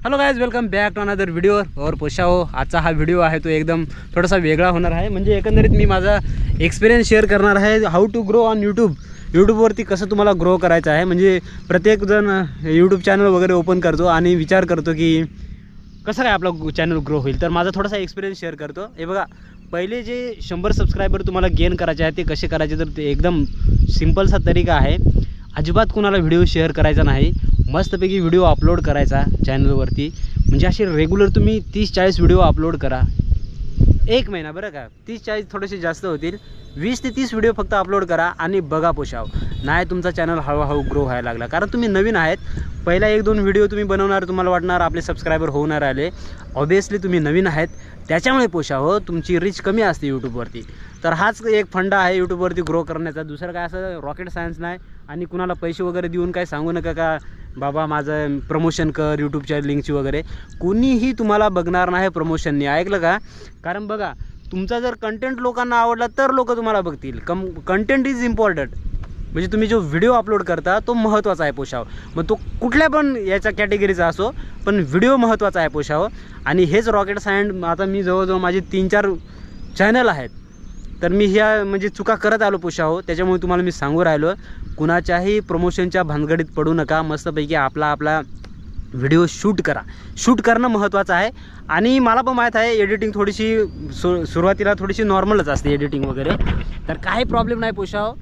Hello guys, welcome back to another video. और पोशाओ, आजचा हा व्हिडिओ आहे तो एकदम थोडासा वेगळा होणार आहे. म्हणजे एकंदरीत मी माझा एक्सपिरियन्स शेअर करणार आहे. हाऊ टू ग्रो ऑन यूट्यूबवरती कसं तुम्हाला ग्रो करायचं आहे. म्हणजे प्रत्येकजण यूट्यूब चॅनल वगैरे ओपन करतो आणि विचार करतो की कसं काय आपला चॅनल ग्रो होईल. तर माझा थोडासा एक्सपिरियन्स शेअर करतो. हे बघा, पहिले जे 100 सबस्क्रायबर तुम्हाला गेन करायचे आहे ते कसे करायचे, तर ते एकदम सिम्पलसा तरीका आहे. अजिबात कोणाला व्हिडिओ शेअर करायचा नाही. मस्तपैकी व्हिडिओ अपलोड करायचा चॅनलवरती. म्हणजे असे रेग्युलर तुम्ही 30-40 व्हिडिओ अपलोड करा. 1 महिना, बरं का, 30-40 थोडेसे जास्त होतील. 20 ते 30 व्हिडिओ फक्त अपलोड करा आणि बघा पोशाव. नाही तुमचा चॅनल हळूहळू ग्रो व्हायला लागला. कारण तुम्ही नवीन आहेत. पहिला 1-2 व्हिडिओ तुम्ही बनवणार, तुम्हाला वाटणार आपले सबस्क्रायबर होणार आले. ऑब्वियसली तुम्ही नवीन आहेत, त्याच्यामुळे पोशाव तुमची रीच कमी असते यूट्यूबवरती. तर हाच एक फंडा आहे यूट्यूबवरती ग्रो करण्याचा. दुसरं काय असं रॉकेट सायन्स नाही. आणि कुणाला पैसे वगैरे देऊन काय सांगू नका का बाबा माझं प्रमोशन कर यूट्यूबच्या लिंकची वगैरे. कोणीही तुम्हाला बघणार नाही प्रमोशननी, ऐकलं का. कारण बघा, तुमचा जर कंटेंट लोकांना आवडला तर लोक तुम्हाला बघतील. Content is important. म्हणजे तुम्ही जो व्हिडिओ अपलोड करता तो महत्त्वाचा आहे पोशाव. मग तो कुठल्या पण याच्या कॅटेगरीचा असो, पण व्हिडिओ महत्त्वाचा आहे पोशाव. आणि हेच रॉकेट सायन्स. आता मी जवळजवळ माझे 3-4 चॅनल आहेत. तर मी ह्या म्हणजे चुका करत आलो पोशाव. त्याच्यामुळे तुम्हाला मी सांगू राहिलो, कुणाच्याही प्रमोशनच्या भानगडीत पडू नका. मस्तपैकी आपला व्हिडिओ शूट करा. शूट करणं महत्त्वाचं आहे. आणि मला पण माहीत आहे एडिटिंग थोडीशी सुरुवातीला थोडीशी नॉर्मलच असते एडिटिंग वगैरे. तर काही प्रॉब्लेम नाही पोशाव.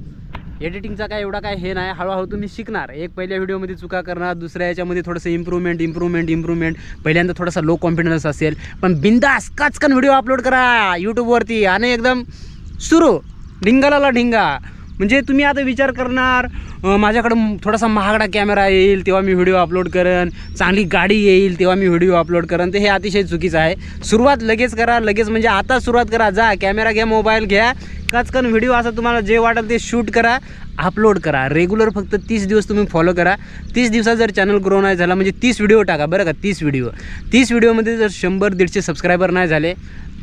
एडिटिंगचा काय एवढा काय हे नाही. हळूहळू तुम्ही शिकणार. एक पहिल्या व्हिडिओमध्ये चुका करणार, दुसऱ्या याच्यामध्ये थोडंसं इम्प्रूव्हमेंट. पहिल्यांदा थोडासा लो कॉन्फिडन्स असेल, पण बिंदास काचकन व्हिडिओ अपलोड करा यूट्यूबवरती. आणि एकदम सुरू ढिंगाला ढिंगा. म्हणजे तुम्ही आता विचार करणार माझ्याकडं थोडासा महागडा कॅमेरा येईल तेव्हा मी व्हिडिओ अपलोड करेन, चांगली गाडी येईल तेव्हा मी व्हिडिओ अपलोड करेन. तर हे अतिशय चुकीचं आहे. सुरुवात लगेच करा. लगेच म्हणजे आता सुरुवात करा. जा कॅमेरा घ्या, मोबाईल घ्या, काचकन व्हिडिओ असं तुम्हाला जे वाटेल ते शूट करा, अपलोड करा. रेग्युलर फक्त 30 दिवस तुम्ही फॉलो करा. 30 दिवसात जर चॅनल ग्रो नाही झाला म्हणजे 30 व्हिडिओ टाका, बरं का. 30 व्हिडिओमध्ये जर 100-150 सबस्क्रायबर नाही झाले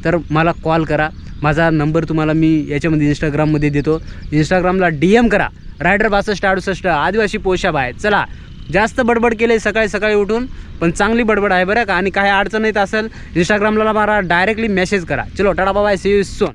तर मला कॉल करा. माझा नंबर तुम्हाला मी याच्यामध्ये इंस्टाग्राममध्ये देतो. इंस्टाग्रामला DM करा, रायडर6268 आदिवासी पोशाब आहे. चला, जास्त बडबड केले सकाळी उठून, पण चांगली बडबड आहे, बरं का. आणि काही अडचण येत असेल इंस्टाग्रामला मला डायरेक्टली मेसेज करा. चलो tata bye, see you soon.